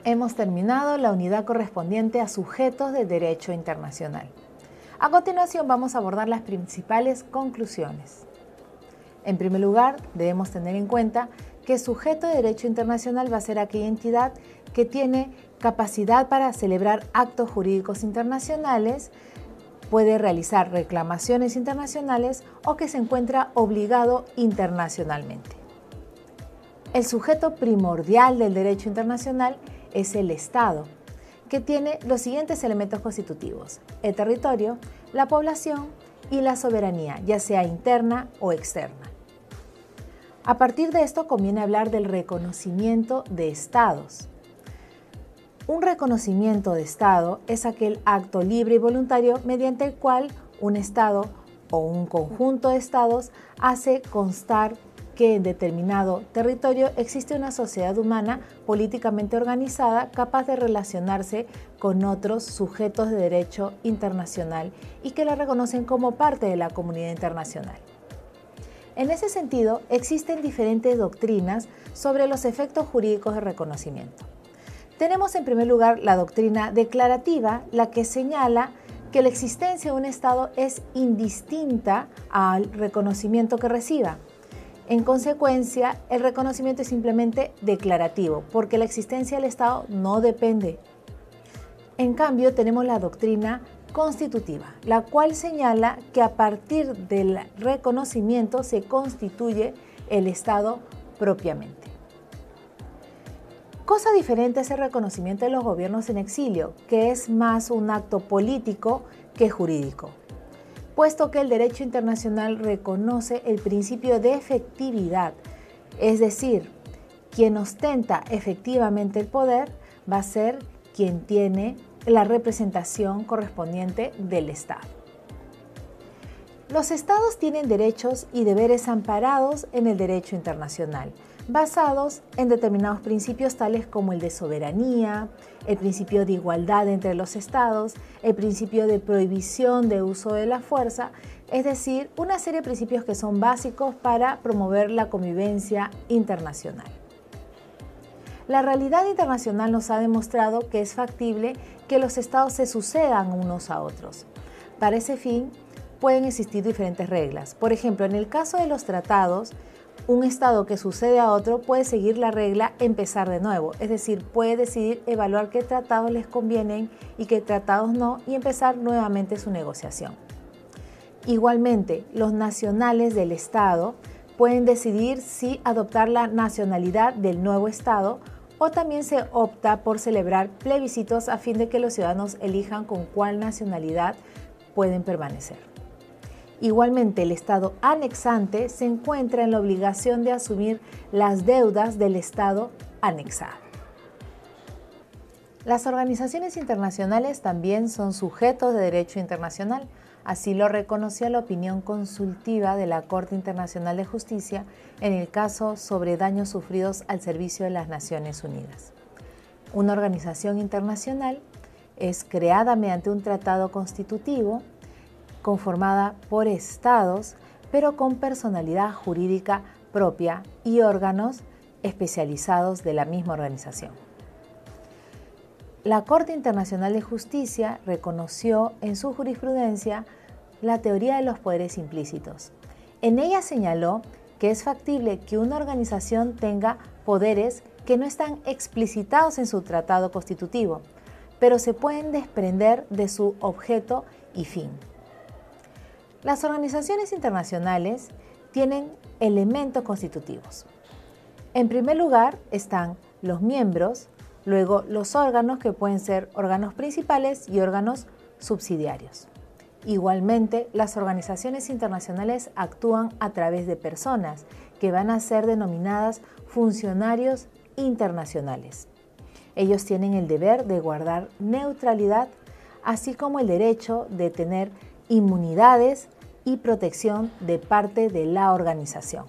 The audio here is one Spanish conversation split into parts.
Hemos terminado la unidad correspondiente a sujetos de derecho internacional. A continuación vamos a abordar las principales conclusiones. En primer lugar, debemos tener en cuenta que sujeto de derecho internacional va a ser aquella entidad que tiene capacidad para celebrar actos jurídicos internacionales, puede realizar reclamaciones internacionales o que se encuentra obligado internacionalmente. El sujeto primordial del derecho internacional es el Estado, que tiene los siguientes elementos constitutivos: el territorio, la población y la soberanía, ya sea interna o externa. A partir de esto conviene hablar del reconocimiento de estados. Un reconocimiento de estado es aquel acto libre y voluntario mediante el cual un estado o un conjunto de estados hace constar que en determinado territorio existe una sociedad humana políticamente organizada capaz de relacionarse con otros sujetos de derecho internacional y que la reconocen como parte de la comunidad internacional. En ese sentido, existen diferentes doctrinas sobre los efectos jurídicos de reconocimiento. Tenemos en primer lugar la doctrina declarativa, la que señala que la existencia de un Estado es indistinta al reconocimiento que reciba. En consecuencia, el reconocimiento es simplemente declarativo, porque la existencia del Estado no depende. En cambio, tenemos la doctrina constitutiva, la cual señala que a partir del reconocimiento se constituye el Estado propiamente. Cosa diferente es el reconocimiento de los gobiernos en exilio, que es más un acto político que jurídico, puesto que el derecho internacional reconoce el principio de efectividad, es decir, quien ostenta efectivamente el poder va a ser quien tiene la representación correspondiente del Estado. Los Estados tienen derechos y deberes amparados en el derecho internacional, basados en determinados principios tales como el de soberanía, el principio de igualdad entre los Estados, el principio de prohibición de uso de la fuerza, es decir, una serie de principios que son básicos para promover la convivencia internacional. La realidad internacional nos ha demostrado que es factible que los Estados se sucedan unos a otros. Para ese fin, pueden existir diferentes reglas. Por ejemplo, en el caso de los tratados, un Estado que sucede a otro puede seguir la regla empezar de nuevo, es decir, puede decidir evaluar qué tratados les convienen y qué tratados no y empezar nuevamente su negociación. Igualmente, los nacionales del Estado pueden decidir si adoptar la nacionalidad del nuevo Estado o también se opta por celebrar plebiscitos a fin de que los ciudadanos elijan con cuál nacionalidad pueden permanecer. Igualmente, el Estado anexante se encuentra en la obligación de asumir las deudas del Estado anexado. Las organizaciones internacionales también son sujetos de derecho internacional. Así lo reconoció la opinión consultiva de la Corte Internacional de Justicia en el caso sobre daños sufridos al servicio de las Naciones Unidas. Una organización internacional es creada mediante un tratado constitutivo conformada por estados, pero con personalidad jurídica propia y órganos especializados de la misma organización. La Corte Internacional de Justicia reconoció en su jurisprudencia la teoría de los poderes implícitos. En ella señaló que es factible que una organización tenga poderes que no están explicitados en su tratado constitutivo, pero se pueden desprender de su objeto y fin. Las organizaciones internacionales tienen elementos constitutivos. En primer lugar están los miembros, luego los órganos que pueden ser órganos principales y órganos subsidiarios. Igualmente, las organizaciones internacionales actúan a través de personas que van a ser denominadas funcionarios internacionales. Ellos tienen el deber de guardar neutralidad, así como el derecho de tener inmunidades y protección de parte de la organización.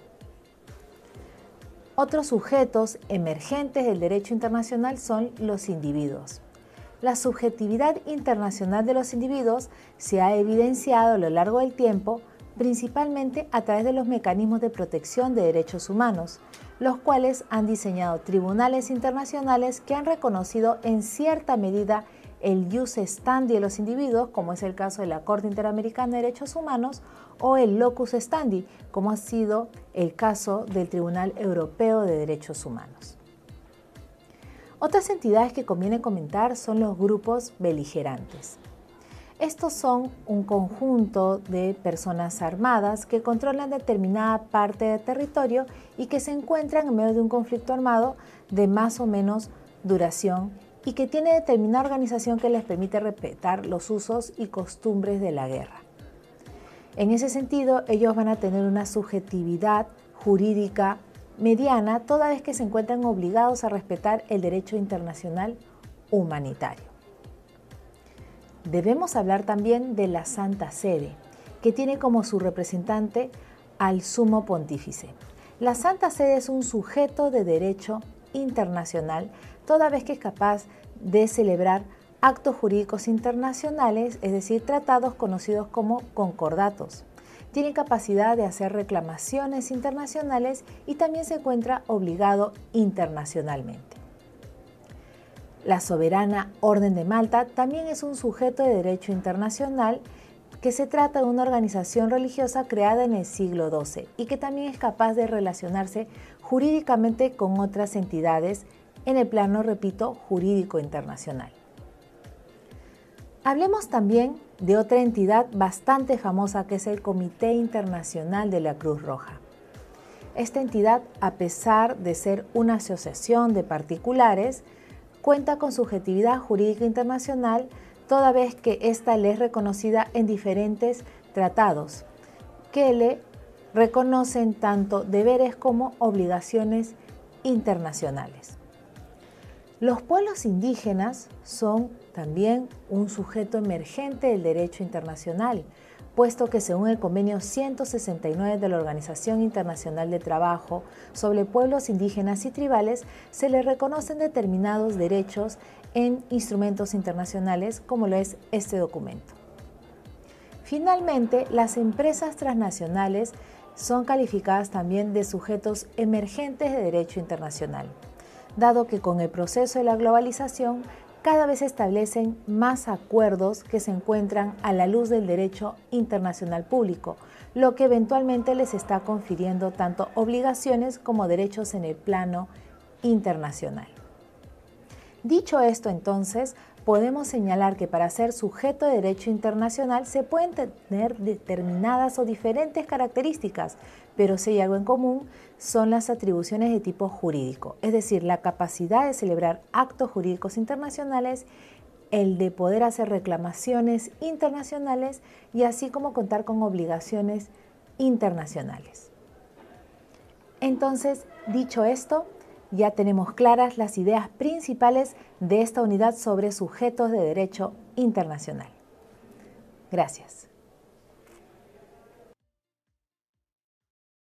Otros sujetos emergentes del derecho internacional son los individuos. La subjetividad internacional de los individuos se ha evidenciado a lo largo del tiempo, principalmente a través de los mecanismos de protección de derechos humanos, los cuales han diseñado tribunales internacionales que han reconocido en cierta medida el jus standi de los individuos, como es el caso de la Corte Interamericana de Derechos Humanos, o el locus standi, como ha sido el caso del Tribunal Europeo de Derechos Humanos. Otras entidades que conviene comentar son los grupos beligerantes. Estos son un conjunto de personas armadas que controlan determinada parte del territorio y que se encuentran en medio de un conflicto armado de más o menos duración y que tiene determinada organización que les permite respetar los usos y costumbres de la guerra. En ese sentido, ellos van a tener una subjetividad jurídica mediana, toda vez que se encuentran obligados a respetar el derecho internacional humanitario. Debemos hablar también de la Santa Sede, que tiene como su representante al Sumo Pontífice. La Santa Sede es un sujeto de derecho internacional, toda vez que es capaz de celebrar actos jurídicos internacionales, es decir, tratados conocidos como concordatos. Tiene capacidad de hacer reclamaciones internacionales y también se encuentra obligado internacionalmente. La Soberana Orden de Malta también es un sujeto de derecho internacional, que se trata de una organización religiosa creada en el siglo XII y que también es capaz de relacionarse jurídicamente con otras entidades en el plano, repito, jurídico internacional. Hablemos también de otra entidad bastante famosa, que es el Comité Internacional de la Cruz Roja. Esta entidad, a pesar de ser una asociación de particulares, cuenta con subjetividad jurídica internacional, toda vez que ésta le es reconocida en diferentes tratados que le reconocen tanto deberes como obligaciones internacionales. Los pueblos indígenas son también un sujeto emergente del derecho internacional, puesto que según el convenio 169 de la Organización Internacional de Trabajo sobre pueblos indígenas y tribales, se les reconocen determinados derechos en instrumentos internacionales, como lo es este documento. Finalmente, las empresas transnacionales son calificadas también de sujetos emergentes de derecho internacional, dado que con el proceso de la globalización cada vez se establecen más acuerdos que se encuentran a la luz del derecho internacional público, lo que eventualmente les está confiriendo tanto obligaciones como derechos en el plano internacional. Dicho esto, entonces, podemos señalar que para ser sujeto de derecho internacional se pueden tener determinadas o diferentes características, pero si hay algo en común son las atribuciones de tipo jurídico, es decir, la capacidad de celebrar actos jurídicos internacionales, el de poder hacer reclamaciones internacionales y así como contar con obligaciones internacionales. Entonces, dicho esto, ya tenemos claras las ideas principales de esta unidad sobre sujetos de derecho internacional. Gracias.